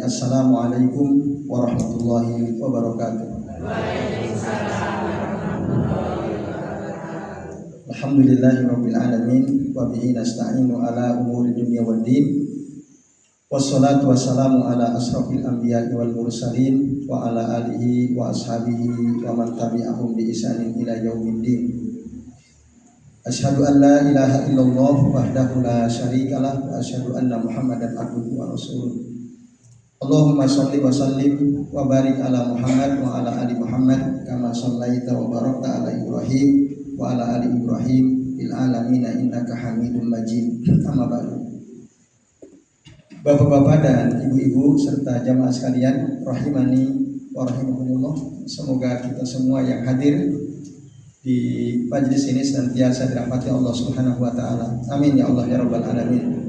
Assalamualaikum warahmatullahi wabarakatuh. Alhamdulillahirabbil alamin wa bihi nasta'inu ala umuri dunya waddin. Wassalatu wassalamu ala asrofil anbiya'i wal mursalin wa ala alihi wa ashabihi wa man tabi'ahum bi ihsanin ila yaumiddin. Asyhadu an la ilaha illallah wahdahu la syarikalah wa asyhadu anna Muhammadan abduhu wa rasuluh. Allahumma shalli wa sallim wa barik ala Muhammad wa ala ali Muhammad kama shallaita wa barakta ala Ibrahim wa ala ali Ibrahim fil alamin innaka Hamidum Majid. Amma ba'du. Bapak-bapak dan ibu-ibu serta jamaah sekalian rahimani wa rahimakumullah, semoga kita semua yang hadir di majelis ini senantiasa dirahmati Allah Subhanahu wa taala. Amin ya Allah ya rabbal alamin.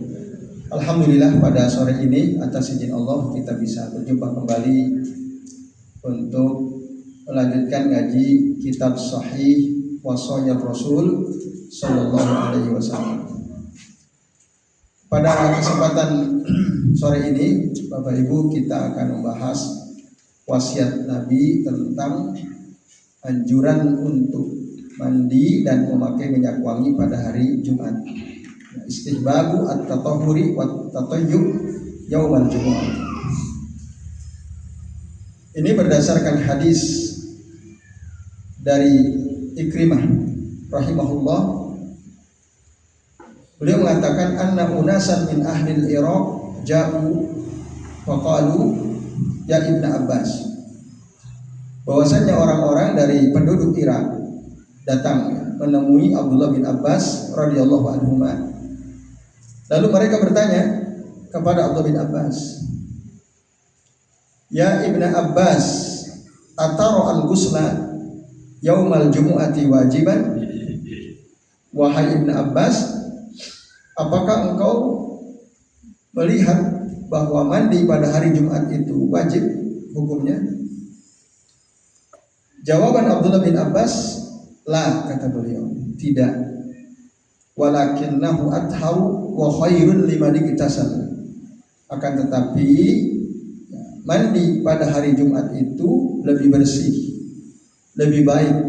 Alhamdulillah pada sore ini atas izin Allah kita bisa berjumpa kembali untuk melanjutkan ngaji kitab Sahih Wasiyat Rasul sallallahu alaihi wasallam. Pada kesempatan sore ini Bapak Ibu kita akan membahas wasiat Nabi tentang anjuran untuk mandi dan memakai minyak wangi pada hari Jumat. Istihbabu at-tatahhuri wa tatayyub yaumal Jumu'ah. Ini berdasarkan hadis dari Ikrimah rahimahullah. Beliau mengatakan anna unasan min ahli al-Iraq ja'u wa qalu ya Ibnu Abbas. Bahwasanya orang-orang dari penduduk Irak datang menemui Abdullah bin Abbas radhiyallahu anhu. Lalu mereka bertanya kepada Abdullah bin Abbas, "Ya Ibnu Abbas, atara al-ghusla yaumal jumu'ati wajiban?" Wahai Ibnu Abbas, apakah engkau melihat bahwa mandi pada hari Jumat itu wajib hukumnya? Jawaban Abdullah bin Abbas, la, kata beliau, tidak. Walakinnahu atharu wa khairun liman iktasal. Akan tetapi mandi pada hari Jumat itu lebih bersih, lebih baik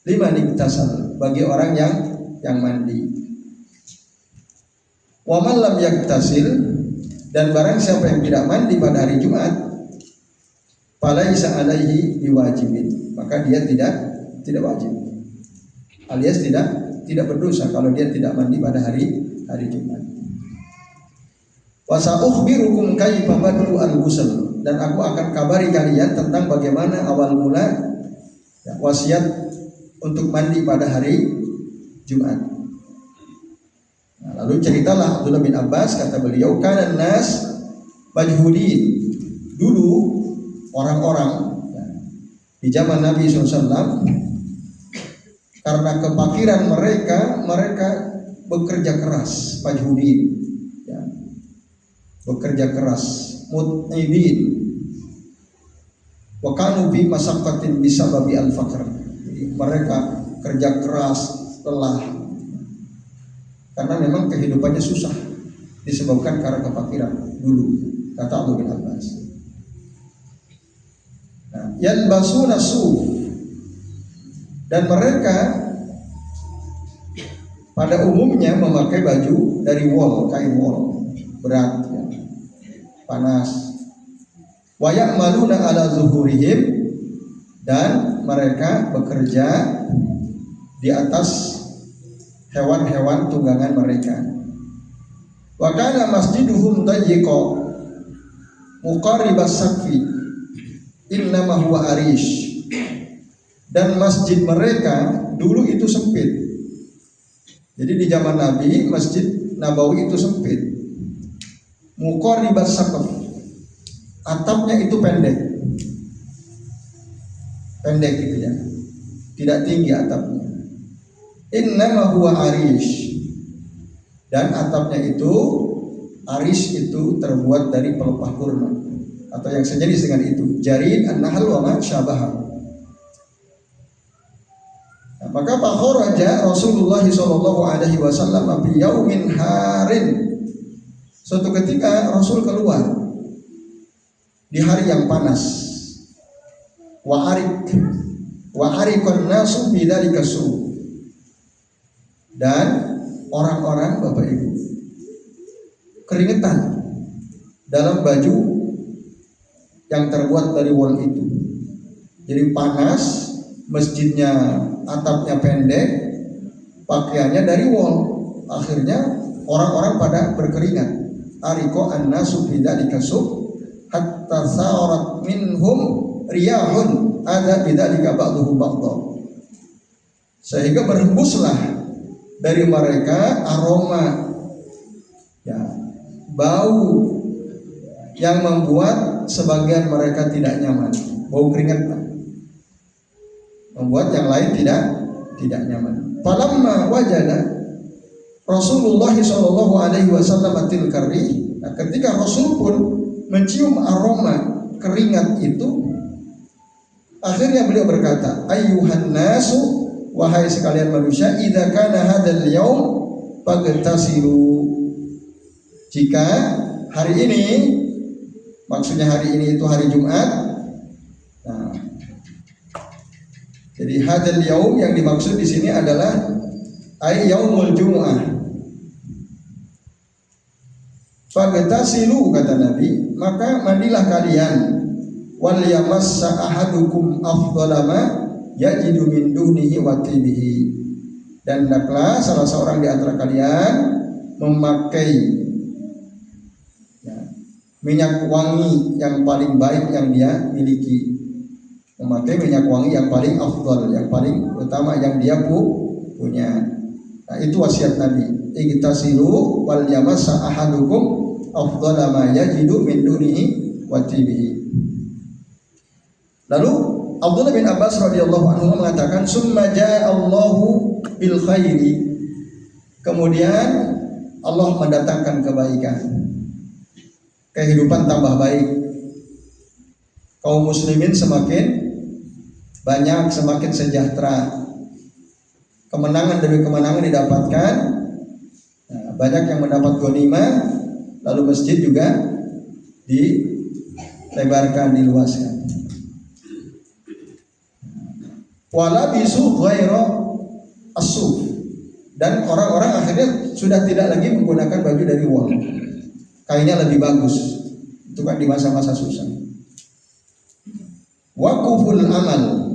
liman iktasal, bagi orang yang mandi. Wa man lam yaktasil, dan barang siapa yang tidak mandi pada hari Jumat, falaisa alaihi biwajibin, maka dia tidak wajib, alias tidak berdosa kalau dia tidak mandi pada hari Jumat. Wa sa'ukhbirukum kaifa bad'u al-ghusl, dan aku akan kabari kalian tentang bagaimana awal mula wasiat untuk mandi pada hari Jumat. Nah, lalu ceritalah Abdullah bin Abbas, kata beliau, kana nas majhudin, dulu orang-orang di zaman Nabi SAW, karena kefakiran mereka bekerja keras, majhudin, ya, bekerja keras, mut'ibin, wa kanu bi masaqatin bisababi al-faqr. Jadi mereka kerja keras, lelah, karena memang kehidupannya susah disebabkan karena kefakiran dulu, kata Abdullah bin Abbas. Yalbasuna su, dan mereka pada umumnya memakai baju dari wol, kain wol, berat, ya, panas. Wa ya'maluna ala zuhurihim, dan mereka bekerja di atas hewan-hewan tunggangan mereka. Wa kana masjiduhum dayyiqa muqarribas saqfi innama huwa arish, dan masjid mereka dulu itu sempit. Jadi di zaman Nabi Masjid Nabawi itu sempit. Muqarribas saqf, atapnya itu pendek gitu ya, tidak tinggi atapnya. Innama huwa arish, dan atapnya itu arish itu terbuat dari pelepah kurma atau yang sejenis dengan itu, jarid, an-nahl wa ma syabaha. Maka fakharaja Rasulullah sallallahu alaihi wasallam fi yaumin harin. Suatu ketika Rasul keluar di hari yang panas. Wa arikun nasu bidzalika su. Dan orang-orang Bapak Ibu keringetan dalam baju yang terbuat dari wol itu. Jadi panas, masjidnya atapnya pendek, pakaiannya dari wol. Akhirnya orang-orang pada berkeringat. Ariko an-nasu bidzalika su hatta sarat minhum riyahun ada bidzalika ba'dhum ba'dha. Sehingga berhembuslah dari mereka aroma, ya, bau yang membuat sebagian mereka tidak nyaman, bau keringat, membuat yang lain tidak nyaman. Falamma wajada Rasulullah sallallahu alaihi wasallam tilkar rih. Nah, ketika Rasul pun mencium aroma keringat itu, akhirnya beliau berkata, ayyuhan nasu, wahai sekalian manusia, idza kana hadzal yaum fagtasilu. Jika hari ini, maksudnya hari ini itu hari Jumat. Nah, jadi hadzal yaum yang dimaksud di sini adalah ay yaumul jumu'ah. Fagtasilu, kata Nabi, maka mandilah kalian, wal yamassa ahadukum afdalama yajidu min dunihi wa tibihi. Dan hendaklah salah seorang di antara kalian memakai, ya, minyak wangi yang paling baik yang dia miliki. Memakai minyak wangi yang paling afdal, yang paling utama yang dia punya. Nah, itu wasiat Nabi. Igtasilu wal yamassa ahadukum afdala ma yajidu min dunihi wa tibihi. Lalu Abdullah bin Abbas radhiyallahu anhu mengatakan, summa jaa Allahu bil khairi. Kemudian Allah mendatangkan kebaikan, kehidupan tambah baik, kaum muslimin semakin banyak, semakin sejahtera, kemenangan demi kemenangan didapatkan. Nah, banyak yang mendapat ghanimah, lalu masjid juga dilebarkan, diluaskan. Wala bisu ghairu as-suf. Dan orang-orang akhirnya sudah tidak lagi menggunakan baju dari wol, kainnya lebih bagus. Itu kan di masa-masa susah. Waquful amal,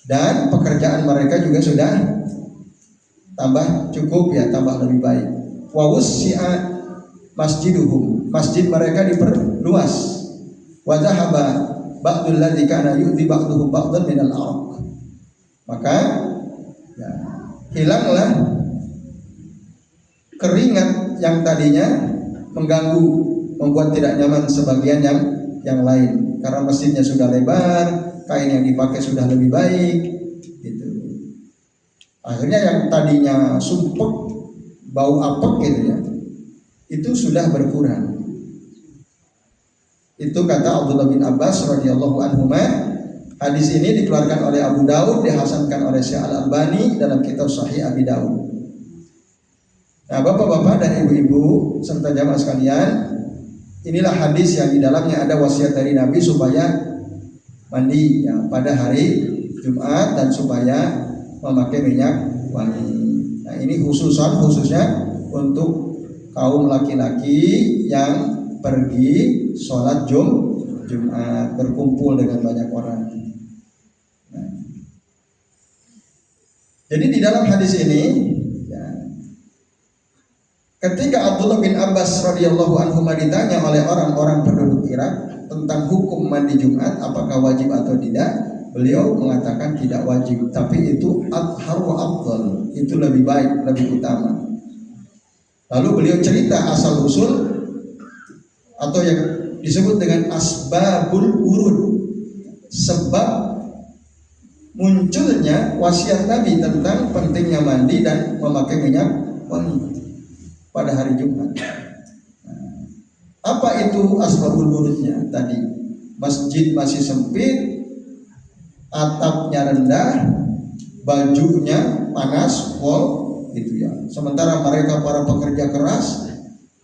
dan pekerjaan mereka juga sudah tambah cukup, ya, tambah lebih baik. Wa wussi'a masjiduhum, masjid mereka diperluas. Wa dhahaba ba'dul ladzi kana yu'ti ba'duhum ba'dan minal araq. Maka, ya, hilanglah keringat yang tadinya mengganggu, membuat tidak nyaman sebagian yang lain, karena masjidnya sudah lebar, kain yang dipakai sudah lebih baik, gitu. Akhirnya yang tadinya sumpek, bau apek gitu, ya, itu sudah berkurang. Itu kata Abdullah bin Abbas radhiyallahu anhu. Hadis ini dikeluarkan oleh Abu Daud, dihasankan oleh Syekh Al-Albani dalam kitab Sahih Abi Daud. Nah, bapak-bapak dan ibu-ibu serta jamaah sekalian, inilah hadis yang di dalamnya ada wasiat dari Nabi supaya mandi, ya, pada hari Jumat dan supaya memakai minyak wangi. Nah, ini khususnya untuk kaum laki-laki yang pergi sholat Jumat, berkumpul dengan banyak orang. Nah, jadi di dalam hadis ini, ya, ketika Abdullah bin Abbas radhiyallahu anhu ditanya oleh orang-orang penduduk Irak tentang hukum mandi Jumat, apakah wajib atau tidak, beliau mengatakan tidak wajib, tapi itu athhar wa afdal, itu lebih baik, lebih utama. Lalu beliau cerita asal usul atau yang disebut dengan asbabul wurud, sebab munculnya wasiat Nabi tentang pentingnya mandi dan memakai minyak wangi pada hari Jumat. Apa itu asbabul wurudnya? Tadi masjid masih sempit, atapnya rendah, bajunya panas, wol, gitu, ya. Sementara mereka para pekerja keras,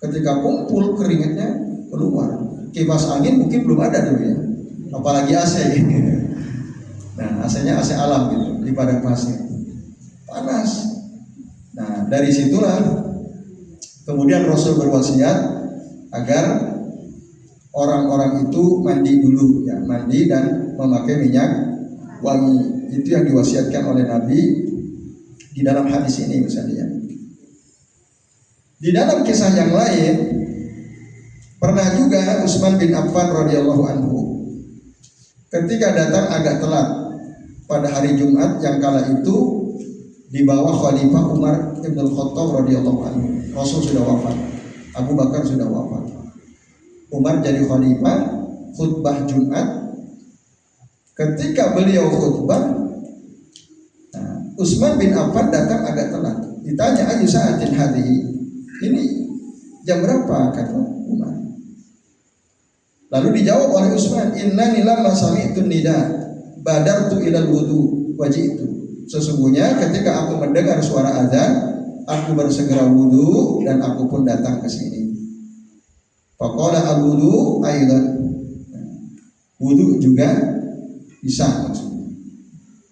ketika kumpul keringatnya keluar. kipas angin mungkin belum ada dulu ya, apalagi AC. Nah, AC-nya AC alam gitu di padang pasir, panas. Nah, dari situlah kemudian Rasul berwasiat agar orang-orang itu mandi dulu ya, mandi dan memakai minyak wangi. Itu yang diwasiatkan oleh Nabi di dalam hadis ini misalnya. Di dalam kisah yang lain pernah juga Utsman bin Affan radhiyallahu anhu ketika datang agak telat pada hari Jumat yang kala itu di bawah Khalifah Umar bin Khattab radhiyallahu anhu. Rasul sudah wafat, Abu Bakar sudah wafat. Umar jadi khalifah, khutbah Jumat. Ketika beliau khutbah, Utsman bin Affan datang agak telat. Ditanya, ayu sa'atin hadhihi? Ini jam berapa? Kata Umar. Lalu dijawab oleh Utsman, innani lamma sami'tu nida badartu ilal wudu waji'tu. Sesungguhnya ketika aku mendengar suara azan, aku bersegera wudu dan aku pun datang ke sini. Faqala al-wudu aidan. Wudu juga bisa maksudnya.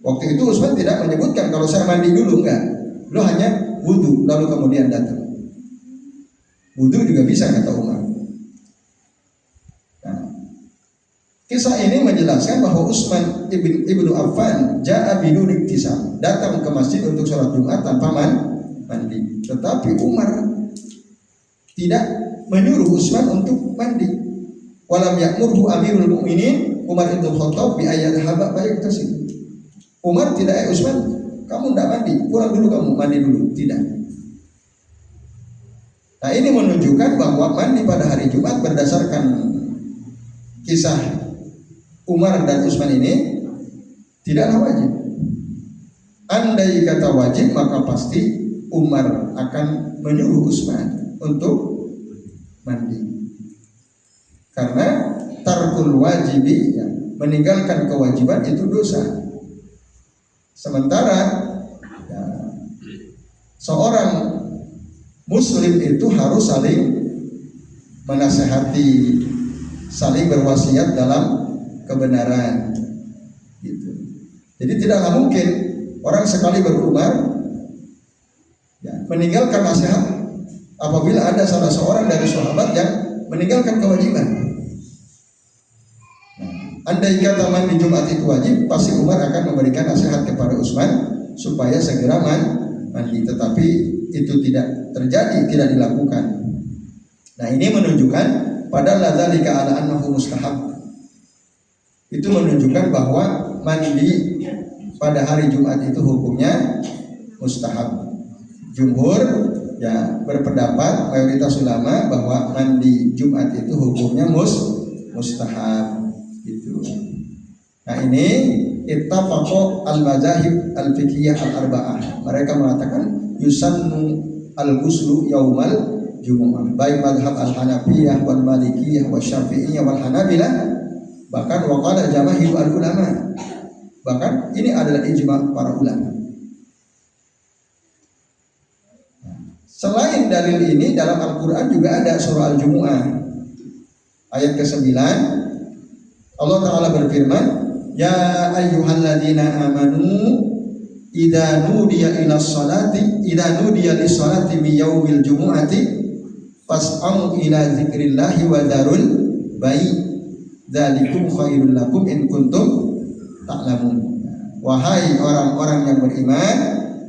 Waktu itu Utsman tidak menyebutkan kalau saya mandi dulu, enggak. Beliau hanya wudu lalu kemudian datang. Wudu juga bisa kata Umar. Nah, kisah ini menjelaskan bahwa Utsman ibnu Affan ja'a bidun iktisam, datang ke masjid untuk sholat Jumat tanpa mandi. Tetapi Umar tidak menyuruh Utsman untuk mandi. Walam ya'murhu Amirul Mukminin Umar bin Khattab bi ayat haba baik tersebut. Umar tidak, Utsman, kamu tidak mandi, pulang dulu kamu mandi dulu. Tidak. Nah, ini menunjukkan bahwa mandi pada hari Jumat berdasarkan kisah Umar dan Utsman ini tidaklah wajib. Andai kata wajib, maka pasti Umar akan menyuruh Utsman untuk mandi. Karena tarkul wajibi, ya, meninggalkan kewajiban itu dosa. Sementara ya, seorang Muslim itu harus saling menasehati, saling berwasiat dalam kebenaran. Gitu. Jadi tidaklah mungkin orang sekali berumar ya, meninggalkan nasihat apabila ada salah seorang dari sahabat yang meninggalkan kewajiban. Andai kata mandi Jumat itu wajib, pasti Umar akan memberikan nasihat kepada Utsman supaya segera mandi. Tetapi itu tidak terjadi, tidak dilakukan. Nah, ini menunjukkan pada ladzalika ala annahu mustahab. Itu menunjukkan bahwa mandi pada hari Jumat itu hukumnya mustahab. Jumhur ya berpendapat, mayoritas ulama, bahwa mandi Jumat itu hukumnya mustahab. Gitu. Nah, ini ittafaqo al-mazahib al-fiqhiyah al-arba'ah. Mereka mengatakan yusannu al-ghuslu yaumal jumu'ah. Baik mazhab al-Hanafiyah wal Malikiyah wal Syafi'iyah wal Hanabilah, bahkan waqala jamaahir al-ulama. Bahkan ini adalah ijma' para ulama. Selain dalil ini, dalam Al-Qur'an juga ada surah Al-Jumu'ah ayat ke-9. Allah Ta'ala berfirman, ya ayyuhalladzina amanu idza nudiya lis-salati min yaumil jumu'ati fas'au ila dzikrillahi wa dzarul bai' dzalikum khairul lakum in kuntum ta'lamun. Wahai orang-orang yang beriman,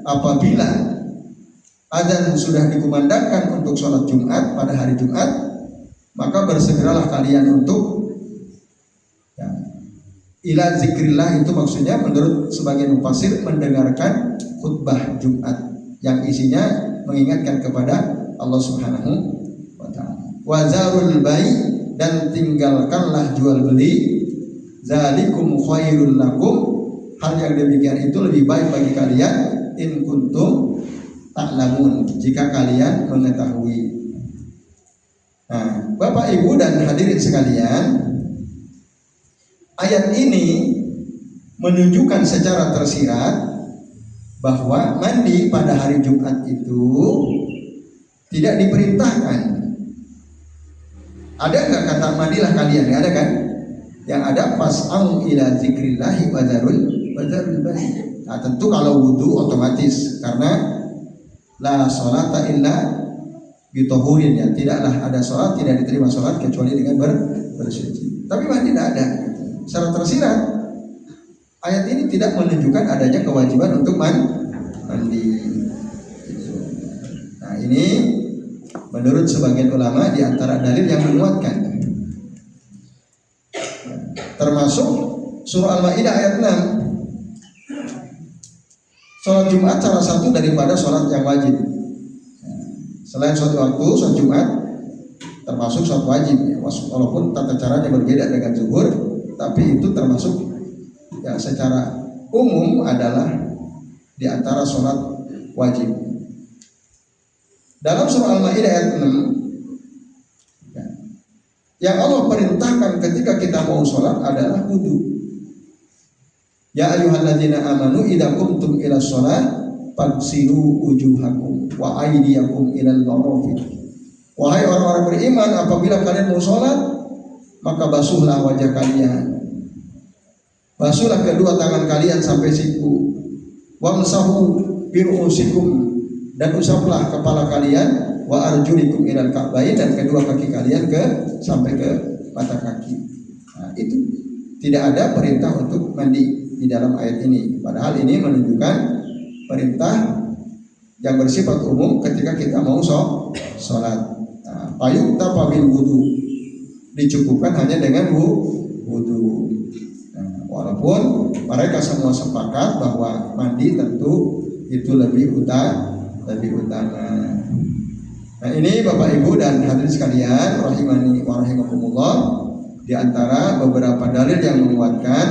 apabila adzan sudah dikumandangkan untuk sholat Jumat pada hari Jumat, maka bersegeralah kalian untuk ila zikrillah. Itu maksudnya menurut sebagian mufassir mendengarkan khutbah Jumat yang isinya mengingatkan kepada Allah Subhanahu wa taala. Wa zarul bai', dan tinggalkanlah jual beli. Zalikum khairul lakum, hal yang demikian itu lebih baik bagi kalian, in kuntum ta'lamun, jika kalian mengetahui. Nah, Bapak Ibu dan hadirin sekalian, ayat ini menunjukkan secara tersirat bahwa mandi pada hari Jumat itu tidak diperintahkan. Ada nggak kata mandilah kalian? Nggak ada kan? Yang ada fas'au ila zikrillahi wa dzarul bayi. Nah, tentu kalau wudu otomatis, karena la sholata illa bitohurin, ya, tidaklah ada sholat, tidak diterima sholat kecuali dengan bersuci. Tapi mandi tidak ada. Secara tersirat ayat ini tidak menunjukkan adanya kewajiban untuk mandi. Nah, ini menurut sebagian ulama di antara dalil yang menguatkan. Termasuk surah Al-Maidah ayat 6. Sholat Jumat salah satu daripada sholat yang wajib. Selain sholat waktu, sholat Jumat termasuk sholat wajib, ya. Walaupun tata caranya berbeda dengan zuhur, tapi itu termasuk, ya, secara umum adalah di antara sholat wajib. Dalam surah Al-Maidah ayat 6, ya, yang Allah perintahkan ketika kita mau sholat adalah wudu. Ya ayyuhalladzina amanu idza qumtum ila sholat faghsilu wujuhakum wa aydiyakum ilal marafiq. Wahai orang-orang beriman, apabila kalian mau sholat, maka basuhlah wajah kalian, basuhlah kedua tangan kalian sampai siku, wamsahu biru'usikum, dan usaplah kepala kalian, wa arjulikum ilal ka'bayn, dan kedua kaki kalian sampai ke mata kaki. Nah, itu tidak ada perintah untuk mandi di dalam ayat ini. Padahal ini menunjukkan perintah yang bersifat umum ketika kita mau sholat. Payung tapabil wudu, dicukupkan hanya dengan wudu. Nah, walaupun mereka semua sepakat bahwa mandi tentu itu lebih utama. Nah, ini Bapak Ibu dan hadirin sekalian rahimani wa rahimakumullah, di antara beberapa dalil yang menguatkan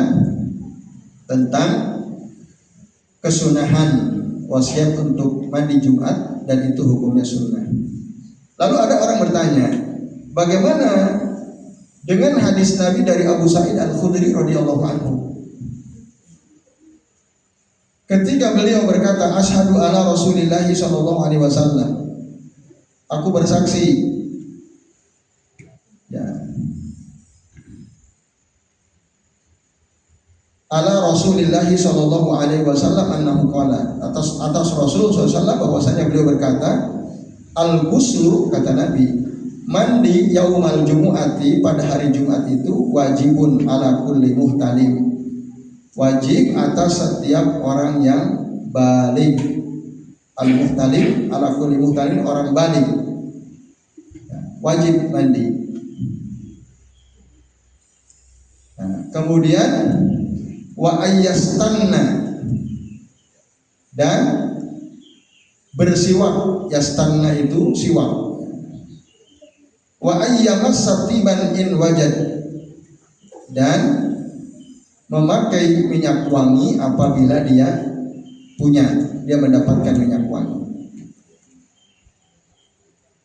tentang kesunahan wasiat untuk mandi Jumat, dan itu hukumnya sunnah. Lalu ada orang bertanya, bagaimana dengan hadis Nabi dari Abu Sa'id Al-Khudri radhiyallahu anhu? Ketika beliau berkata, asyhadu ala Rasulillah sallallahu alaihi wasallam, aku bersaksi, ya, ala Rasulillah sallallahu alaihi wasallam annahu qala, atas Rasul sallallahu alaihi wasallam bahwasanya beliau berkata, al-ghuslu, kata Nabi, mandi yaumal jumu'ati, pada hari Jumat itu wajibun ala kulli muhtalim, wajib atas setiap orang yang baligh. Al-muhtalim ala kulli muhtalim, orang baligh, wajib mandi. Nah, kemudian wa ayyastanna, dan bersiwak. Yastanna itu siwak. Wa ayyamassa tiban in wajad, dan memakai minyak wangi apabila dia mendapatkan minyak wangi.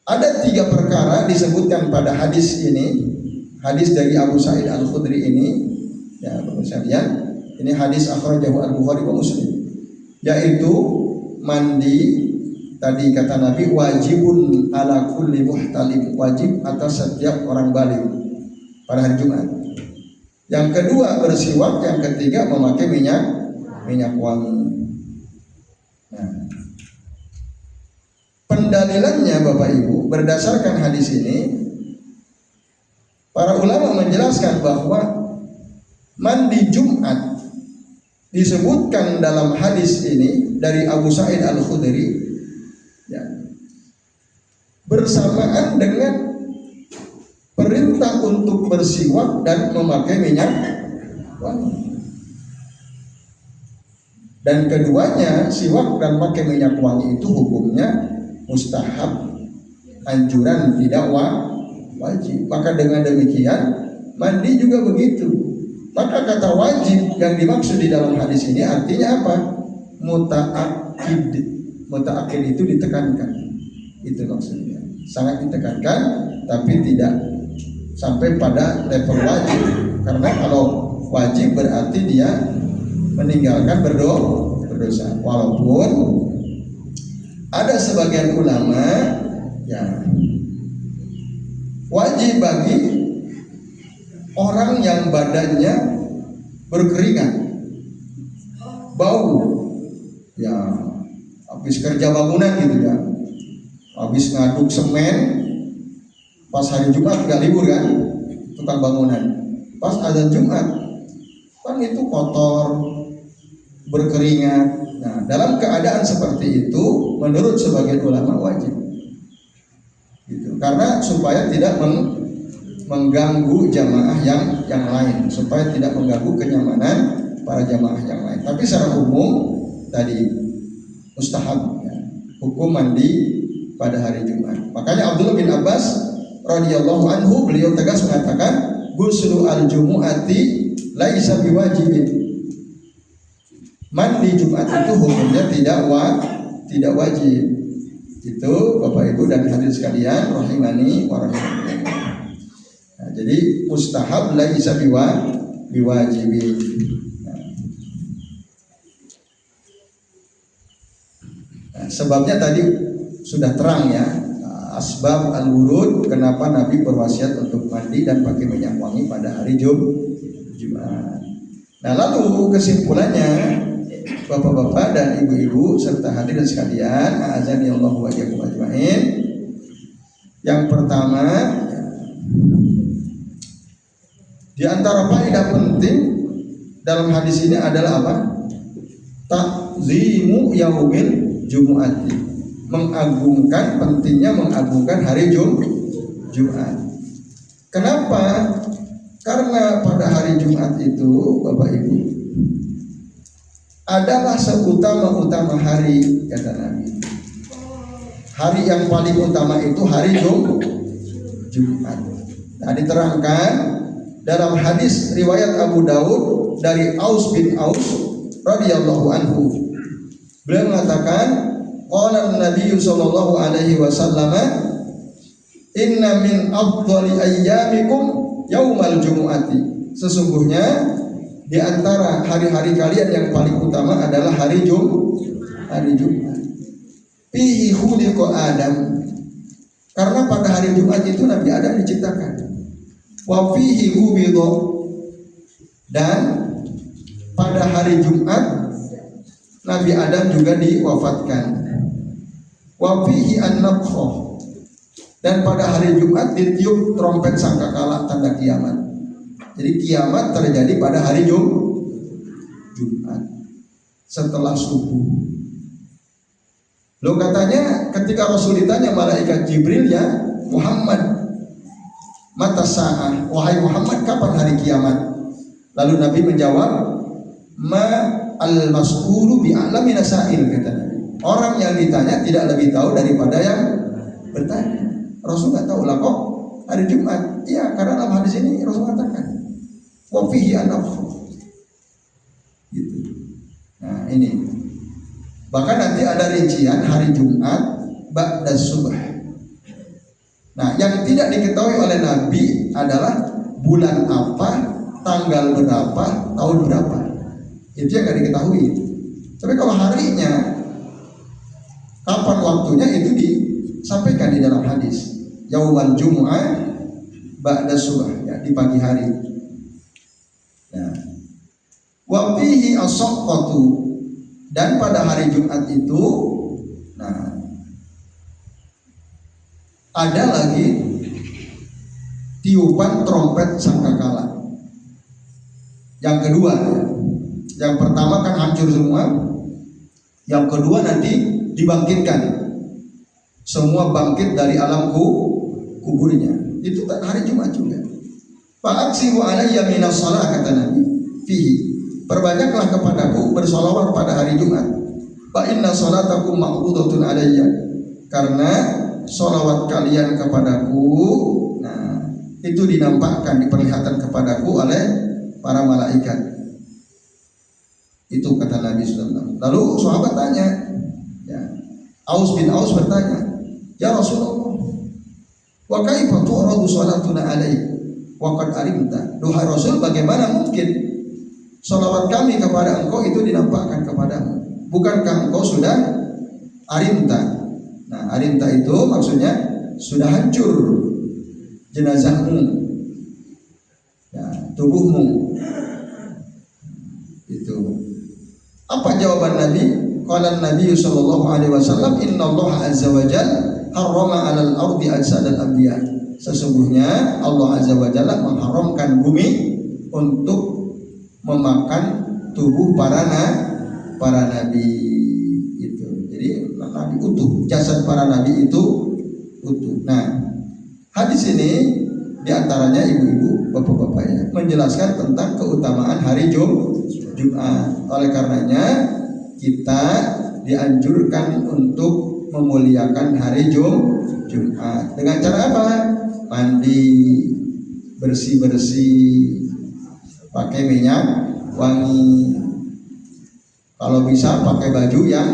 Ada 3 perkara disebutkan pada hadis ini, hadis dari Abu Sa'id Al-Khudri ini, ya Bapak sekalian, ini hadis akhrajahu Al-Bukhari wa Muslim, yaitu mandi tadi kata Nabi wajibun ala kulli muhtalim, wajib atas setiap orang baligh pada hari Jumat. Yang kedua bersiwak, yang ketiga memakai minyak wangi. Nah, pendalilannya Bapak Ibu, berdasarkan hadis ini, para ulama menjelaskan bahwa mandi Jumat disebutkan dalam hadis ini dari Abu Sa'id Al-Khudri, ya, bersamaan dengan perintah untuk bersiwak dan memakai minyak wangi. Dan keduanya, siwak dan pakai minyak wangi itu hukumnya mustahab, anjuran, tidak wajib. Maka dengan demikian mandi juga begitu. Maka kata wajib yang dimaksud di dalam hadis ini artinya apa? Muta'akkid. Muta'akkid itu ditekankan. Itu maksudnya. Sangat ditekankan, tapi tidak sampai pada level wajib. Karena kalau wajib berarti dia meninggalkan berdosa. Walaupun ada sebagian ulama, ya, wajib bagi orang yang badannya berkeringat, bau, ya habis kerja bangunan gitu ya, habis ngaduk semen, pas hari Jumat nggak libur kan, tukang bangunan, pas azan Jumat kan itu kotor, berkeringat. Nah, dalam keadaan seperti itu, menurut sebagian ulama wajib, gitu. Karena supaya tidak mengganggu jamaah yang lain, supaya tidak mengganggu kenyamanan para jamaah yang lain. Tapi secara umum tadi mustahab ya, hukum mandi pada hari Jumat. Makanya Abdullah bin Abbas radhiyallahu anhu beliau tegas mengatakan ghuslu al-jumu'ati laisa biwajibin. Mandi Jumat itu hukumnya tidak wajib. Itu Bapak Ibu dan hadirin sekalian rahimani wa rahimakumullah. Nah, jadi mustahab laisa biwajibin. Nah, sebabnya tadi sudah terang ya, asbab al-wurud kenapa Nabi berwasiat untuk mandi dan pakai minyak wangi pada hari Jumat. Nah, lalu kesimpulannya Bapak-bapak dan ibu-ibu serta hadirin sekalian, a'azani Allah wa iyyakum ajmain. Yang pertama, di antara faedah penting dalam hadis ini adalah apa? Ta'zimu yaumil jumu'ati. Pentingnya mengagungkan hari Jumat. Kenapa? Karena pada hari Jumat itu, Bapak Ibu, adalah seutama-utama hari, kata Nabi. Hari yang paling utama itu hari Jumat. Nah, diterangkan dalam hadis riwayat Abu Daud dari Aus bin Aus radhiyallahu anhu. Beliau mengatakan, qala an-nabiy sallallahu alaihi wasallam, inna min afdhali ayyamikum yaumal jumu'ati. Sesungguhnya di antara hari-hari kalian yang paling utama adalah hari Jumat. Fihi khuliqa Adam. Karena pada hari Jumat itu Nabi Adam diciptakan. Wa fihi qubidha. Dan pada hari Jumat Nabi Adam juga diwafatkan. Wa fihi an-nafkhah. Dan pada hari Jumat ditiup trompet sangkakala tanda kiamat. Jadi kiamat terjadi pada hari Jumat setelah subuh. Lo katanya ketika Rasul ditanya malaikat Jibril, ya Muhammad, mata sa'ah, wahai Muhammad, kapan hari kiamat? Lalu Nabi menjawab, ma al-mas'ulu bi'a'lami nasail, kata Nabi. Orang yang ditanya tidak lebih tahu daripada yang bertanya. Rasul nggak tahu lah kok hari Jumat. Iya, karena dalam hadis ini Rasul katakan wa fihi an-nafkhah. Gitu. Nah, ini. Bahkan nanti ada rincian hari Jumat ba'da subuh. Nah, yang tidak diketahui oleh Nabi adalah bulan apa, tanggal berapa, tahun berapa. Itu yang tidak diketahui. Tapi kalau harinya, kapan waktunya itu disampaikan di dalam hadis. Yaumal Jumu'ah ba'da subuh, ya, di pagi hari. Nah, wa fihi as-saqqatu, dan pada hari Jumat itu, nah, ada lagi tiupan trompet sangkakala. Yang kedua, ya. Yang pertama kan hancur semua. Yang kedua nanti dibangkitkan. Semua bangkit dari alam kuburnya. Itu hari Jumat juga. Fa'aksimu alayya minas shalah, kata Nabi, fihi, perbanyaklah kepadaku bersolawat pada hari Jumat. Fa inna sholatakum ma'rudatun alayya, karena solawat kalian kepadaku, nah, itu dinampakkan, diperlihatkan kepadaku oleh para malaikat. Itu kata Nabi SAW. Lalu sahabat tanya, ya, Aus bin Aus bertanya, ya Rasulullah, wa kaifa tu'radu sholatuna alayya waqad alimta. Duhai Rasul, bagaimana mungkin salawat kami kepada engkau itu dinampakkan kepadamu? Bukankah engkau sudah arimta? Nah, arimta itu maksudnya sudah hancur. jenazahmu, ya, tubuhmu. Itu. Apa jawaban Nabi? Qala Nabi sallallahu alaihi wasallam, "Innallaha azza wa jalla harrama 'alal ardi ajsadal anbiya." Sesungguhnya Allah azza wa jalla mengharamkan bumi untuk memakan tubuh para nabi itu. Jadi nabi utuh, jasad para nabi itu utuh. Nah, hadis ini diantaranya ibu-ibu, bapak-bapaknya menjelaskan tentang keutamaan hari Jumat. Oleh karenanya kita dianjurkan untuk memuliakan hari Jumat. Dengan cara apa? Mandi, bersih-bersih, pakai minyak wangi. Kalau bisa pakai baju yang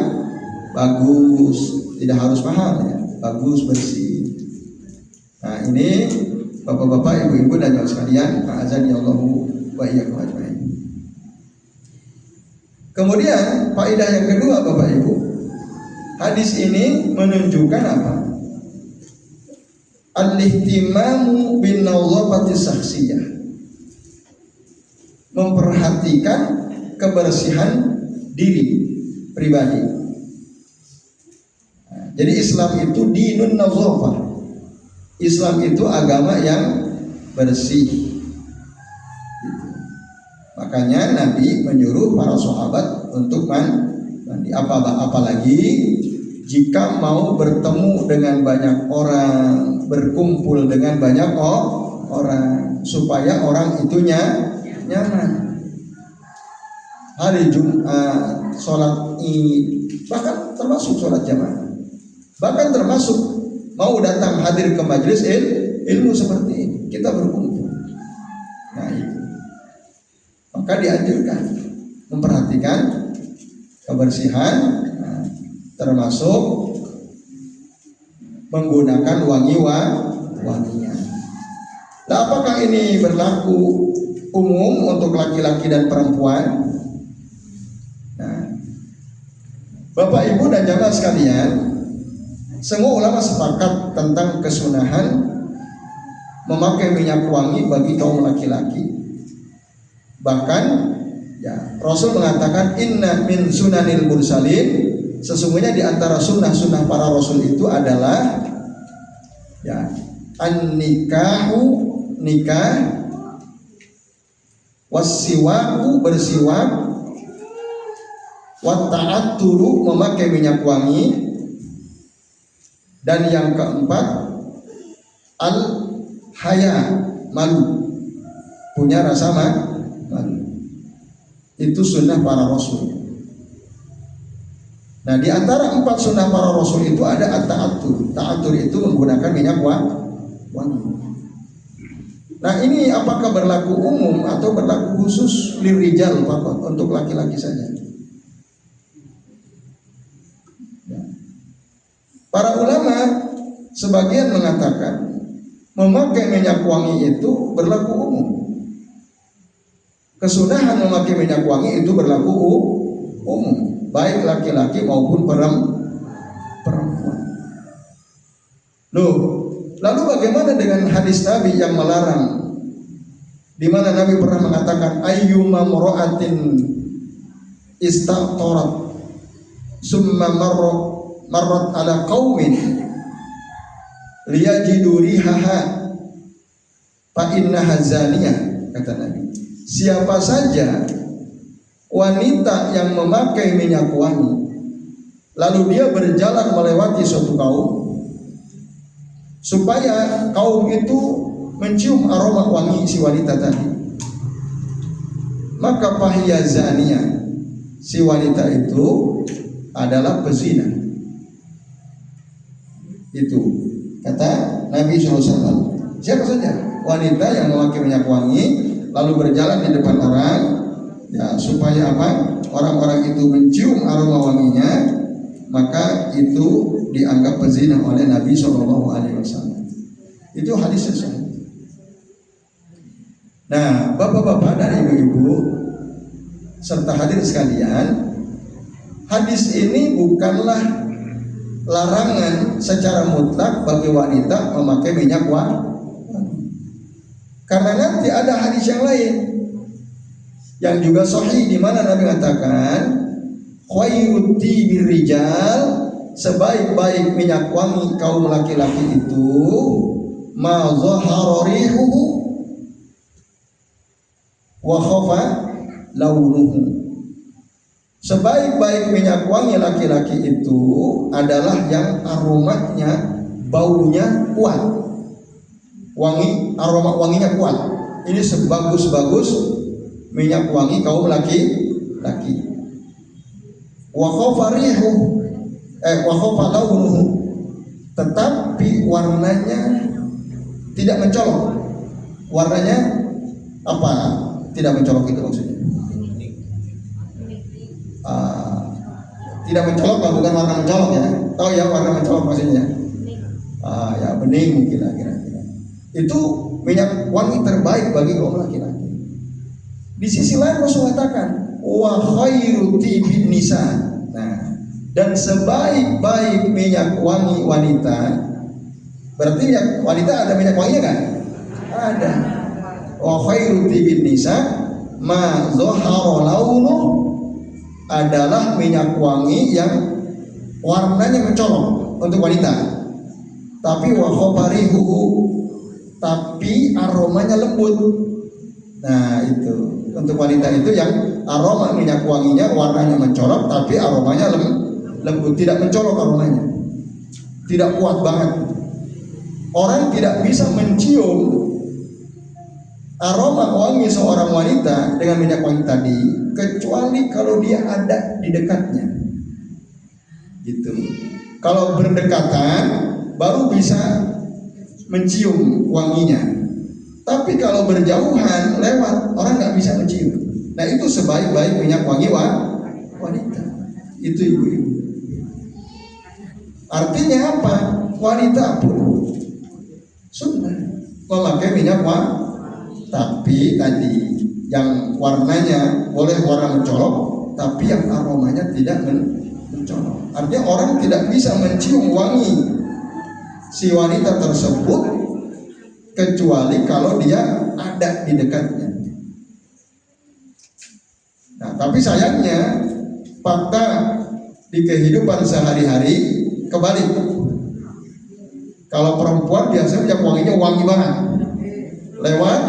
bagus, tidak harus mahal ya, bagus, bersih. Nah, ini bapak-bapak, ibu-ibu dan jamaah sekalian, a'azani Allahu wa iyyakum ajmain. Kemudian faedah yang kedua, Bapak Ibu, hadis ini menunjukkan apa? Al-ihtimamu bin nadhafati syakhsiyah. Memperhatikan kebersihan diri pribadi. Nah, jadi Islam itu dinun nadhafah. Islam itu agama yang bersih. Makanya Nabi menyuruh para sahabat untuk mandi. Apalagi jika mau bertemu dengan banyak orang, berkumpul dengan banyak orang, supaya orang itu nyaman. Hari Jumat, sholat Id, bahkan termasuk sholat jamaah, bahkan termasuk mau datang hadir ke majelis ilmu seperti ini, kita berkumpul. Nah, itu. Maka dianjurkan memperhatikan kebersihan, termasuk menggunakan wanginya. Nah, apakah ini berlaku umum untuk laki-laki dan perempuan? Nah, Bapak Ibu dan jamaah sekalian, semua ulama sepakat tentang kesunahan memakai minyak wangi bagi kaum laki-laki. Bahkan ya, Rasul mengatakan inna min sunanil mursalin, sesungguhnya di antara sunnah-sunnah para rasul itu adalah ya nikah, wasiwaku bersiwak, wata'atturu memakai minyak wangi, dan yang keempat al-haya, malu, punya rasa malu. Itu sunnah para rasul. Nah, di antara 4 sunnah para rasul itu ada at-ta'attur. Ta'attur itu menggunakan minyak wangi. Nah, ini apakah berlaku umum atau berlaku khusus lirijal, untuk laki-laki saja? Para ulama sebagian mengatakan memakai minyak wangi itu berlaku umum. Kesunahan memakai minyak wangi itu berlaku umum, baik laki-laki maupun perempuan. Loh, lalu bagaimana dengan hadis Nabi yang melarang, di mana Nabi pernah mengatakan ayyuma mura'atin istaqtarat summa marrat ala qaumin liyajidu rihaha fa innaha zaniyah, kata Nabi. Siapa saja wanita yang memakai minyak wangi lalu dia berjalan melewati suatu kaum supaya kaum itu mencium aroma wangi si wanita tadi, maka fahiya zaniyah, si wanita itu adalah pezina. Itu kata Nabi SAW. Siapa saja wanita yang memakai minyak wangi lalu berjalan di depan orang, ya, supaya apa? Orang-orang itu mencium aroma wanginya, maka itu dianggap pezina oleh Nabi SAW. Itu hadis sahih. Nah, bapak-bapak dan ibu-ibu serta hadirin sekalian, hadis ini bukanlah larangan secara mutlak bagi wanita memakai minyak wangi. Karena nanti ada hadis yang lain yang juga sahih di mana Nabi mengatakan khairut tibir rijal, sebaik-baik minyak wangi kaum laki-laki itu ma zahara rihuhu wa khafa launuhu. Sebaik-baik minyak wangi laki-laki itu adalah yang aromanya, baunya kuat. Aroma wanginya kuat. Ini sebagus-bagus minyak wangi kaum laki-laki. Wa khafa rihuhu wa khafa launuhu, tetapi warnanya tidak mencolok. Warnanya apa? Tidak mencolok itu maksudnya. Tidak mencolok, bukan warna mencolok ya. Tahu ya warna mencolok maksudnya? Ya bening mungkin lah kira-kira. Itu minyak wangi terbaik bagi kaum laki-laki. Di sisi lain Rasul katakan wa khairu tibin nisa. Nah, dan sebaik-baik minyak wangi wanita, berarti minyak wanita ada minyak wanginya kan? Ada. Wa khairu tibin nisa ma zahara launuhu, adalah minyak wangi yang warnanya mencolok untuk wanita. Tapi wa khabarihu, tapi aromanya lembut. Nah, itu untuk wanita itu yang aroma minyak wanginya warnanya mencolok tapi aromanya lembut, tidak mencolok aromanya. Tidak kuat banget. Orang tidak bisa mencium aroma wangi seorang wanita dengan minyak wangi tadi kecuali kalau dia ada di dekatnya. Gitu. Kalau berdekatan baru bisa mencium wanginya. Tapi kalau berjauhan lewat orang nggak bisa mencium. Nah, itu sebaik-baik minyak wangi wanita. Itu ibu-ibu. Artinya apa? Wanita pun sunnah memakai minyak wangi. Tapi tadi yang warnanya boleh warna mencolok, tapi yang aromanya tidak mencolok. Artinya orang tidak bisa mencium wangi si wanita tersebut kecuali kalau dia ada di dekatnya. Nah, tapi sayangnya fakta di kehidupan sehari-hari kebalik. Kalau perempuan biasanya minyak wanginya wangi banget. Lewat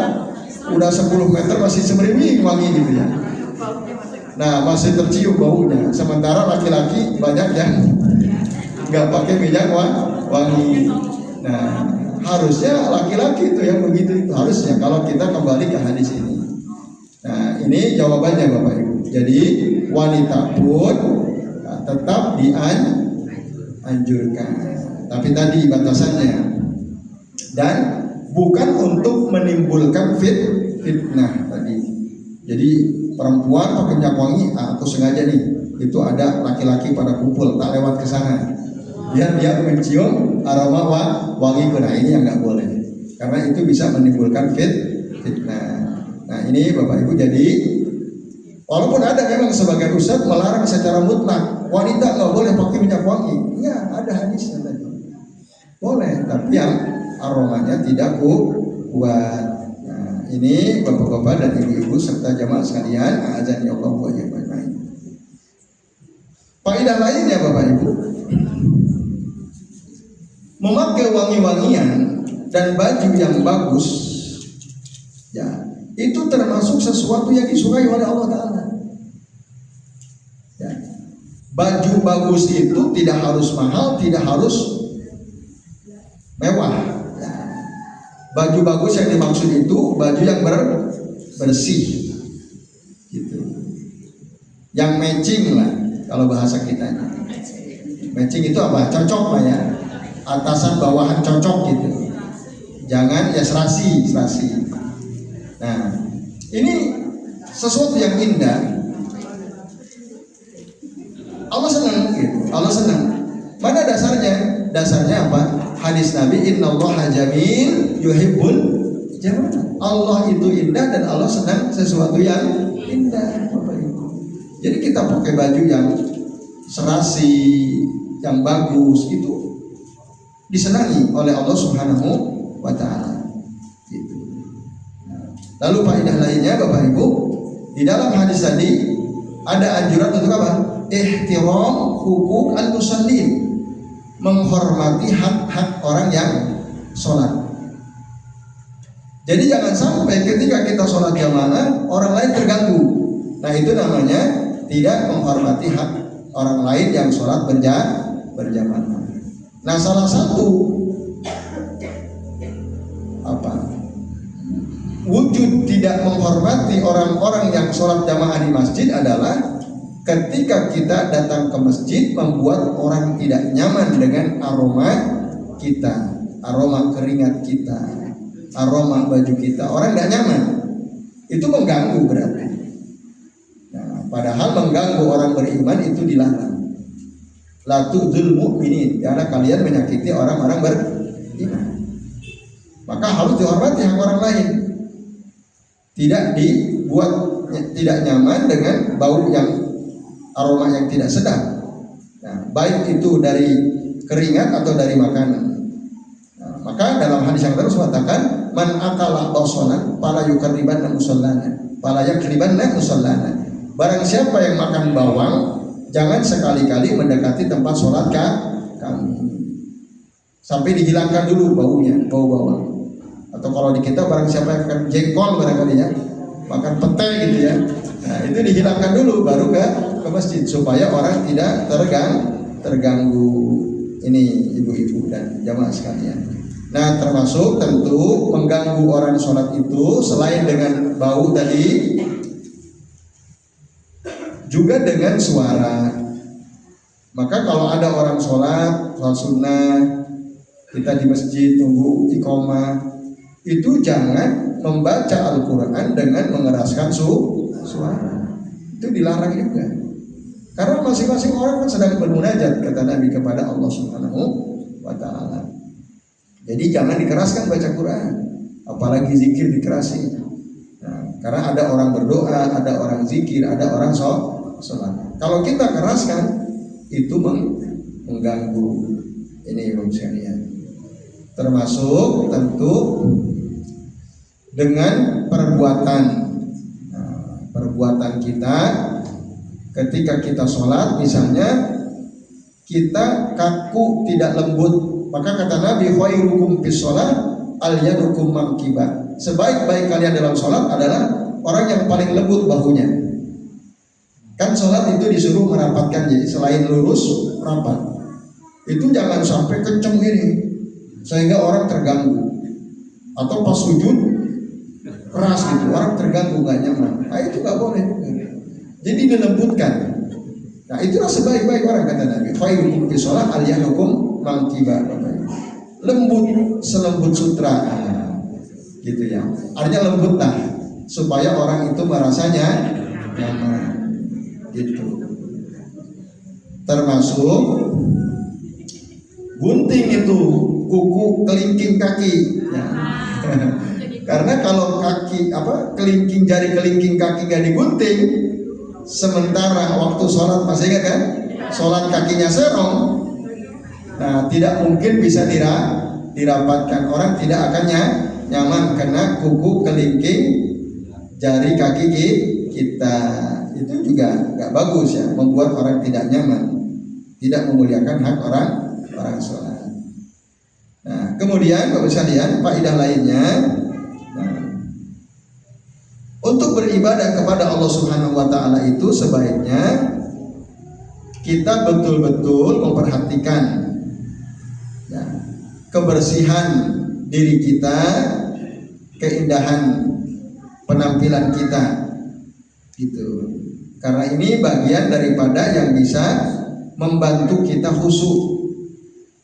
udah 10 meter masih semeriwing wangi gitu ya. Nah, masih tercium baunya. Sementara laki-laki banyak yang nggak pakai minyak wangi. Nah, harusnya laki-laki itu yang begitu, itu harusnya kalau kita kembali ke hadis ini. Nah, ini jawabannya Bapak Ibu. Jadi wanita pun tetap dianjurkan, tapi tadi batasannya, dan bukan untuk menimbulkan fitnah tadi. Jadi perempuan pakai minyak wangi, aku sengaja nih, itu ada laki-laki pada kumpul, tak lewat ke sana, biar dia mencium aroma wangi. Nah, ini yang nggak boleh, karena itu bisa menimbulkan fitnah. Nah, ini Bapak Ibu, jadi walaupun ada memang sebagian ustadz melarang secara mutlak wanita nggak boleh pakai minyak wangi, ya ada hadisnya tadi, boleh, tapi yang aromanya tidak kuat. Nah, ini bapak-bapak dan ibu-ibu serta jamaah sekalian, azan ya Allah wa iyyakum. Faedah lainnya Bapak Ibu, memakai wangi-wangian dan baju yang bagus, ya, itu termasuk sesuatu yang disukai oleh Allah Ta'ala. Ya. Baju bagus itu tidak harus mahal, tidak harus mewah. Baju bagus yang dimaksud itu baju yang bersih, gitu. Yang matching lah kalau bahasa kitanya. Matching itu apa? Cocok lah ya. Atasan bawahan cocok gitu. Jangan ya serasi. Nah, ini sesuatu yang indah. Allah senang gitu. Allah senang. Mana dasarnya? Dasarnya apa? Hadis Nabi, innallaha jamil yuhibbul jamal. Allah itu indah dan Allah senang sesuatu yang indah, Bapak Ibu. Jadi kita pakai baju yang serasi, yang bagus, itu disenangi oleh Allah Subhanahu wa Ta'ala. Gitu. Lalu faedah lainnya Bapak Ibu, di dalam hadis tadi ada anjuran untuk apa? Ihtiram hukuk al-musallin, menghormati hak-hak orang yang sholat. Jadi jangan sampai ketika kita sholat jamaah orang lain terganggu. Nah itu namanya tidak menghormati hak orang lain yang sholat berjamaah. Nah salah satu wujud tidak menghormati orang-orang yang sholat jamaah di masjid adalah ketika kita datang ke masjid membuat orang tidak nyaman dengan aroma kita, aroma keringat kita, aroma baju kita, orang tidak nyaman. Itu mengganggu berarti. Nah, padahal mengganggu orang beriman itu dilarang. La tu'dzul mu'minin, karena kalian menyakiti orang-orang beriman. Maka harus dihormati hak orang lain. Tidak dibuat tidak nyaman dengan bau yang aroma yang tidak sedap. Nah, baik itu dari keringat atau dari makanan. Nah, maka dalam hadis yang terus mengatakan man akala basonan fala yuqribanna musallana, fala yakribanna musallana. Barang siapa yang makan bawang, jangan sekali-kali mendekati tempat sholat kami. Sampai dihilangkan dulu baunya, bau bawang. Atau kalau di kita barang siapa yang makan jengkol barangkali ya, makan pete gitu ya. Nah, itu dihilangkan dulu baru ke masjid supaya orang tidak terganggu. Ini ibu-ibu dan jamaah sekalian. Nah, termasuk tentu mengganggu orang sholat itu selain dengan bau tadi, juga dengan suara. Maka kalau ada orang sholat sunnah, kita di masjid tunggu iqomah, itu jangan membaca Al-Quran dengan mengeraskan suara. Itu dilarang juga. Karena masing-masing orang kan sedang bermunajat, kata Nabi, kepada Allah Subhanahu wa Ta'ala. Jadi jangan dikeraskan baca Quran, apalagi zikir dikerasin. Nah, karena ada orang berdoa, ada orang zikir, ada orang sholat. Kalau kita keraskan, itu mengganggu. Ini ibu sekalian. Termasuk tentu dengan perbuatan. Nah, perbuatan kita ketika kita sholat, misalnya kita kaku tidak lembut, maka kata Nabi khairukum fis sholat al-yadukum mankiba. Sebaik-baik kalian dalam sholat adalah orang yang paling lembut bahunya. Kan sholat itu disuruh merapatkan, jadi selain lurus rapat. Itu jangan sampai kenceng ini sehingga orang terganggu, atau pas sujud keras gitu, orang terganggu, gak nyaman. Nah itu gak boleh. Jadi dilembutkan. Nah itulah sebaik-baik orang, kata Nabi. Khairukum fi sholat al-yadukum mankiba. Lembut, selembut sutra, gitu ya. Artinya lembut lah, supaya orang itu merasanya nyaman, gitu. Termasuk gunting itu, kuku kelingking kaki. Ya. Karena kalau kelingking jari kelingking kaki gak digunting, sementara waktu sholat, masih ingat kan? Sholat kakinya serong, nah tidak mungkin bisa dirapatkan. Orang tidak akan nyaman karena kuku kelingking jari kaki kita. Itu juga gak bagus ya, membuat orang tidak nyaman, tidak memuliakan hak orang sholat. Nah kemudian Bapak sekalian, faedah lainnya, untuk beribadah kepada Allah Subhanahu wa Ta'ala itu sebaiknya kita betul-betul memperhatikan ya, kebersihan diri kita, keindahan penampilan kita, gitu. Karena ini bagian daripada yang bisa membantu kita khusyuk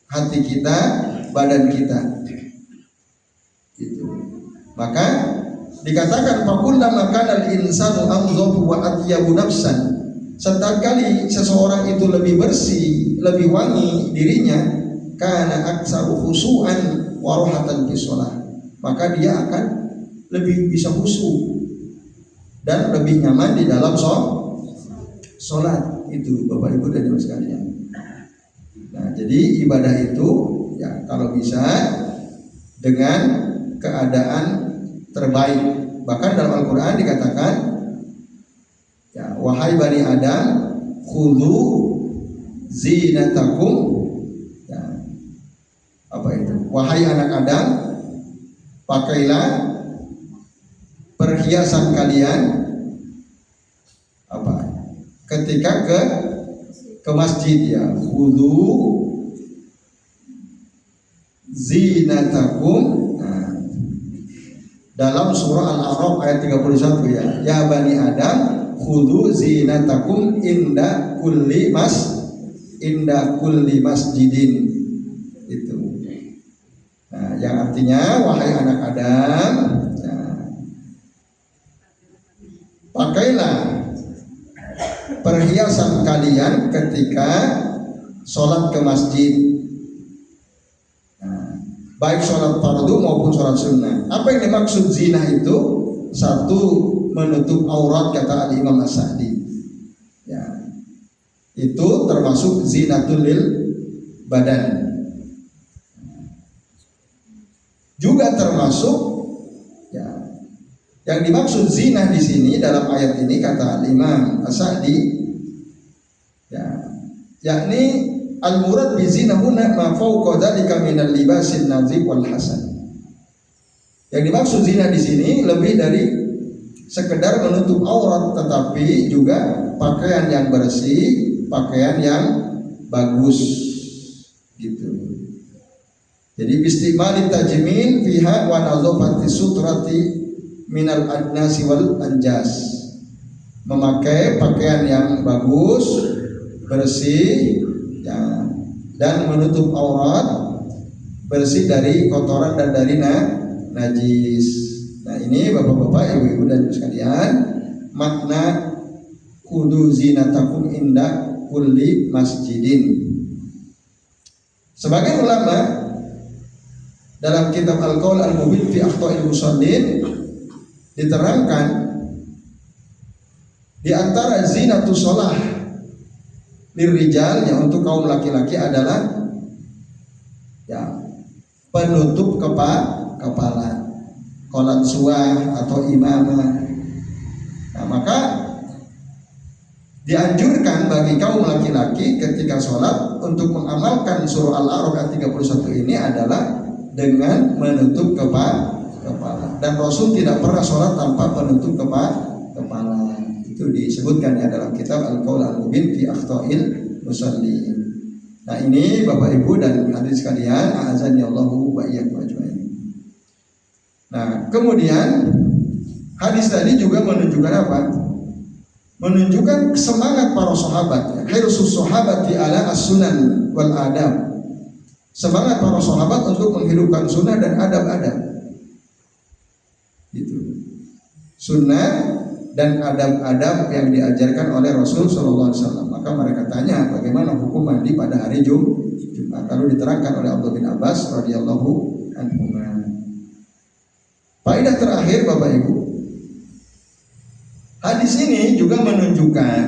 hati kita, badan kita, gitu. Maka dikatakan fakullama kana al-insanu anzafu wa atyabu nafsan. Setiap kali seseorang itu lebih bersih, lebih wangi dirinya, kana aktsaru khusyu'an wa rahatan fi shalah, maka dia akan lebih bisa khusyuk dan lebih nyaman di dalam sholat. Itu Bapak Ibu dan Ibu sekalian. Nah, jadi ibadah itu ya kalau bisa dengan keadaan terbaik, Bahkan dalam Al-Quran dikatakan, ya, wahai Bani Adam, khudhu zinatakum, ya, apa itu? Wahai anak Adam, pakailah perhiasan kalian apa? Ketika ke masjid, ya, khudhu zinatakum. Nah, dalam surah Al-A'raf ayat 31, ya Bani Adam khudhu zinatakum inda kulli masjidin. Itu. Nah, yang artinya wahai anak Adam, nah, pakailah perhiasan kalian ketika sholat ke masjid. Baik sholat fardu maupun sholat sunnah. Apa yang dimaksud zina itu? Satu, menutup aurat, kata Al-Imam As-Sa'di. Ya, itu termasuk zinatul lil badan. Juga termasuk, ya, yang dimaksud zina di sini dalam ayat ini kata Al-Imam As-Sa'di, ya, yakni al-murad bi zina huna ma fawqa dzalika min al-libasin nazif wal hasan. Yang dimaksud zina di sini lebih dari sekedar menutup aurat, tetapi juga pakaian yang bersih, pakaian yang bagus, gitu. Jadi bistimali tajmil fiha wa nazafati sutrati minal adnasi wal anjas. Memakai pakaian yang bagus, bersih, ya, dan menutup aurat, bersih dari kotoran dan dari najis. Nah, ini bapak-bapak, ibu-ibu dan sekalian, makna kudu zinatakum inda kulli masjidin. Sebagian ulama dalam kitab Al-Qaul Al-Mubin fi Akhta'il Musallin diterangkan di antara zinatus shalah lirijal, yang untuk kaum laki-laki adalah, ya, penutup kepala, qolat suah atau imamah. Nah, maka dianjurkan bagi kaum laki-laki ketika sholat untuk mengamalkan surah Al-A'raf ayat 31 ini adalah dengan menutup kepala. Dan Rasul tidak pernah sholat tanpa penutup kepala. Itu disebutkan ya dalam kitab Al-Qaul Al-Mubin fi Akhta'il Musallin. Nah, ini Bapak Ibu dan hadirin sekalian, a'azani Allahu wa iyyakum ajmain. Nah, kemudian hadis tadi juga menunjukkan apa? Menunjukkan semangat para sahabat. Hirsus sahabati ala as-sunan wal adab. Semangat para sahabat untuk menghidupkan sunnah dan adab-adab. Gitu. Sunnah dan adab-adab yang diajarkan oleh Rasul Sallallahu Alaihi Wasallam. Maka mereka tanya bagaimana hukum mandi pada hari Jumat. Lalu diterangkan oleh Abdullah bin Abbas radhiyallahu anhu. Faedah terakhir Bapak Ibu, hadis ini juga menunjukkan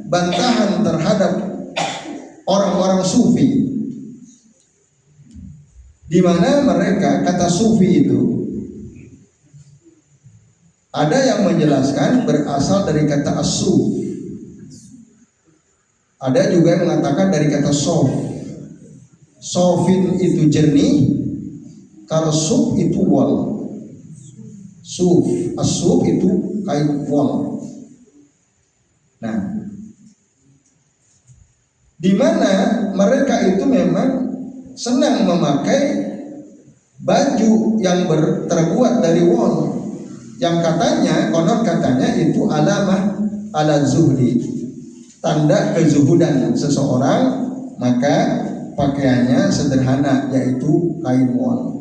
bantahan terhadap orang-orang sufi, di mana mereka, kata sufi itu ada yang menjelaskan berasal dari kata as-suf. Ada juga yang mengatakan dari kata sof. Sofin itu jernih, kalau suf itu wol. Suf, as-suf itu kain wol. Nah, di mana mereka itu memang senang memakai baju yang terbuat dari wol, yang katanya, konon katanya itu alamah ala zuhdi, tanda kezuhudan seseorang, maka pakaiannya sederhana, yaitu kain wol.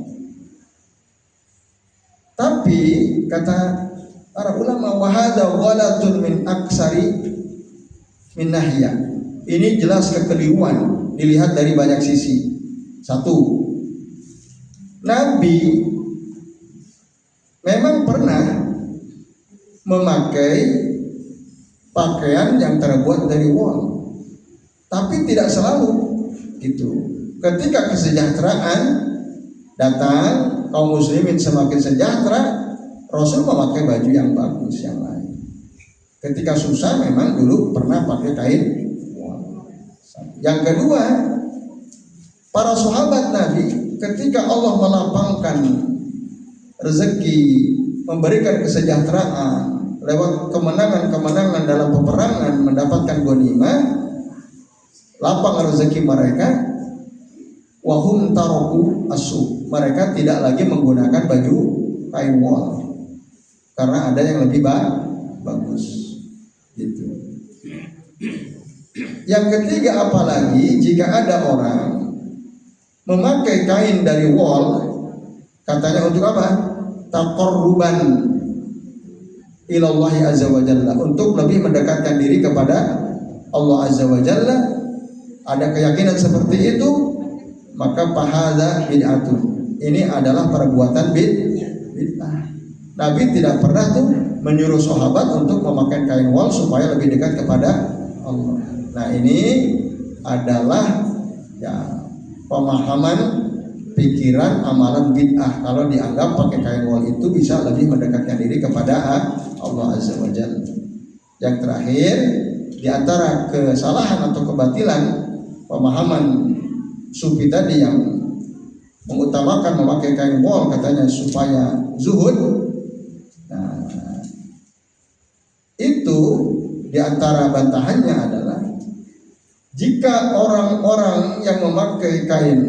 Tapi kata para ulama, wahada ghalatun min aksari min nahya. Ini jelas kekeliruan dilihat dari banyak sisi. Satu, Nabi memang pernah memakai pakaian yang terbuat dari wol, tapi tidak selalu gitu. Ketika kesejahteraan datang, kaum muslimin semakin sejahtera, Rasul memakai baju yang bagus yang lain. Ketika susah memang dulu pernah pakai kain. Yang kedua, para sahabat Nabi ketika Allah melapangkan rezeki, memberikan kesejahteraan lewat kemenangan-kemenangan dalam peperangan, mendapatkan ghanimah, lapang rezeki mereka, wahum taroku asu, mereka tidak lagi menggunakan baju kain wol karena ada yang lebih bagus gitu. Yang ketiga, apalagi jika ada orang memakai kain dari wol, katanya untuk apa? Taqarruban ilallahi azza wa jalla, untuk lebih mendekatkan diri kepada Allah azza wa jalla. Ada keyakinan seperti itu, maka fahadza bid'atun, ini adalah perbuatan bid'ah. Nabi tidak pernah tuh menyuruh sahabat untuk memakai kain wol supaya lebih dekat kepada Allah. Nah, ini adalah ya pemahaman pikiran amalan bid'ah. Kalau dianggap pakai kain wol itu bisa lebih mendekatkan diri kepada Allah azza wa jalla. Yang terakhir, di antara kesalahan atau kebatilan pemahaman sufi tadi yang mengutamakan memakai kain wol katanya supaya zuhud. Nah, itu di antara bantahannya adalah jika orang-orang yang memakai kain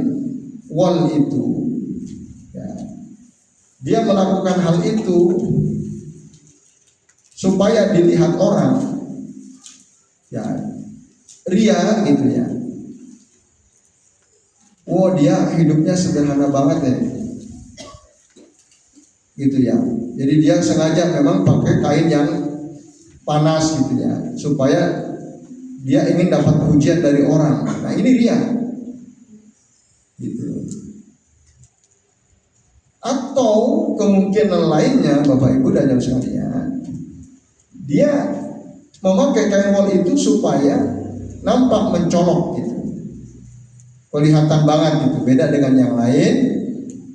wol itu ya, dia melakukan hal itu supaya dilihat orang, ya ria gitu ya. Oh, dia hidupnya sederhana banget ya, gitu ya. Jadi dia sengaja memang pakai kain yang panas gitu ya, supaya dia ingin dapat pujian dari orang. Nah, ini ria gitu. Atau kemungkinan lainnya, Bapak Ibu dan Saudara sekalian, dia memakai kain wol itu supaya nampak mencolok gitu, kelihatan banget gitu, beda dengan yang lain.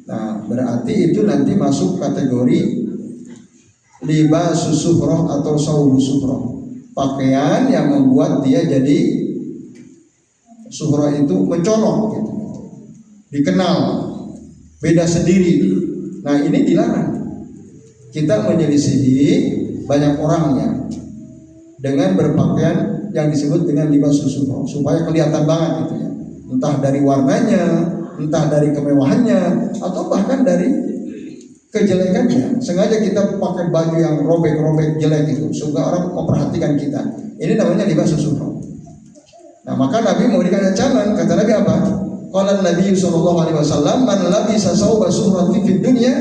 Nah, berarti itu nanti masuk kategori libasus sufroh atau saubu sufroh, pakaian yang membuat dia jadi sufroh itu mencolok gitu, dikenal, beda sendiri. Nah, ini dilarang. Kita menyelisihi banyak orangnya dengan berpakaian yang disebut dengan libasus sufroh supaya kelihatan banget gitu ya, entah dari warnanya, entah dari kemewahannya, atau bahkan dari kejelekannya. Sengaja kita pakai baju yang robek-robek jelek itu sehingga orang memperhatikan kita. Ini namanya libasus sufroh. Nah, maka Nabi memberikan ancaman. Kata Nabi apa? Qala Nabi sallallahu alaihi wasallam, man labisa sauba sufratin fid dunya,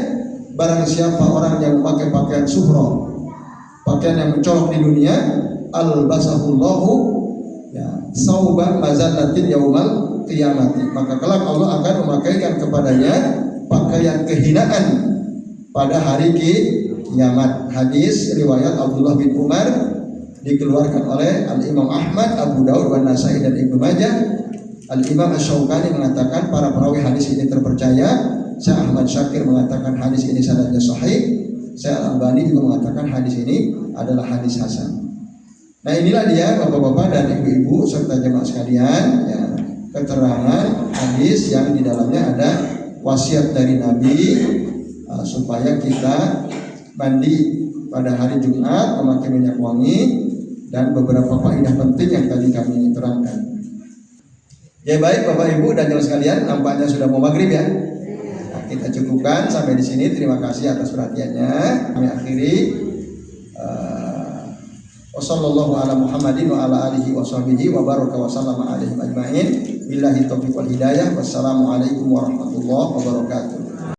barang siapa orang yang memakai pakaian sufroh, pakaian yang mencolok di dunia, albasahullahu ya sauba mazallatin yaumal qiyamati, maka kelak Allah akan memakaikan kepadanya pakaian kehinaan pada hari kiamat. Hadis riwayat Abdullah bin Umar, dikeluarkan oleh Al-Imam Ahmad, Abu Daud, An-Nasai dan Ibnu Majah. Al-Imam Asy-Syaukani mengatakan para perawi hadis ini terpercaya. Syekh Ahmad Syakir mengatakan hadis ini sanadnya sahih. Syekh Al-Albani juga mengatakan hadis ini adalah hadis hasan. Nah, inilah dia Bapak-bapak dan Ibu-ibu serta jemaah sekalian ya, keterangan hadis yang di dalamnya ada wasiat dari Nabi supaya kita mandi pada hari Jumat memakai minyak wangi, dan beberapa faedah penting yang tadi kami terangkan. Ya, baik Bapak Ibu dan jemaah sekalian, nampaknya sudah mau maghrib ya. Nah, kita cukupkan sampai di sini. Terima kasih atas perhatiannya. Kami akhiri. Wassallallahu ala Muhammadin wa ala alihi wa sahbihi wa baraka wa sallama alaihi ajma'in. Billahi taufiq wal hidayah. Wassalamualaikum warahmatullahi wabarakatuh.